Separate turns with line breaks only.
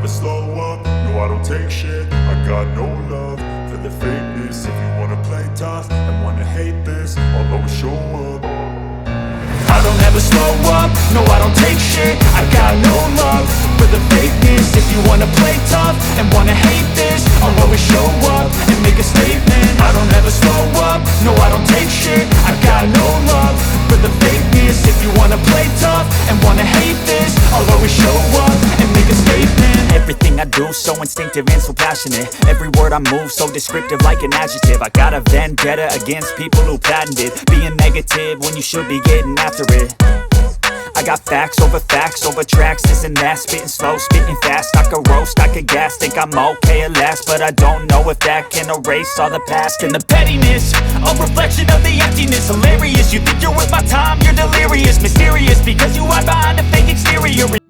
never slow up, no I don't take shit. I got no love for the fakeness. If you wanna play tough and wanna hate this, I'll always show up.
I don't ever slow up, no I don't take shit. I got no love for the fakeness. If you wanna play tough and wanna hate this, I'll always show up and make a statement. I don't ever slow up, no I don't take shit. I got no love for the fakeness. If you wanna play tough and wanna hate this, I'll always show up and make a statement. Everything I do so instinctive and so passionate. Every word I move so descriptive like an adjective. I got a vendetta against people who patented being negative when you should be getting after it. I got facts over tracks, this and that. Spitting slow, spitting fast. I could roast, I could gas. Think I'm okay at last, but I don't know if that can erase all the past. And the pettiness, a reflection of the emptiness. Hilarious, you think you're worth my time, you're delirious. Mysterious, because you hide behind a fake exterior.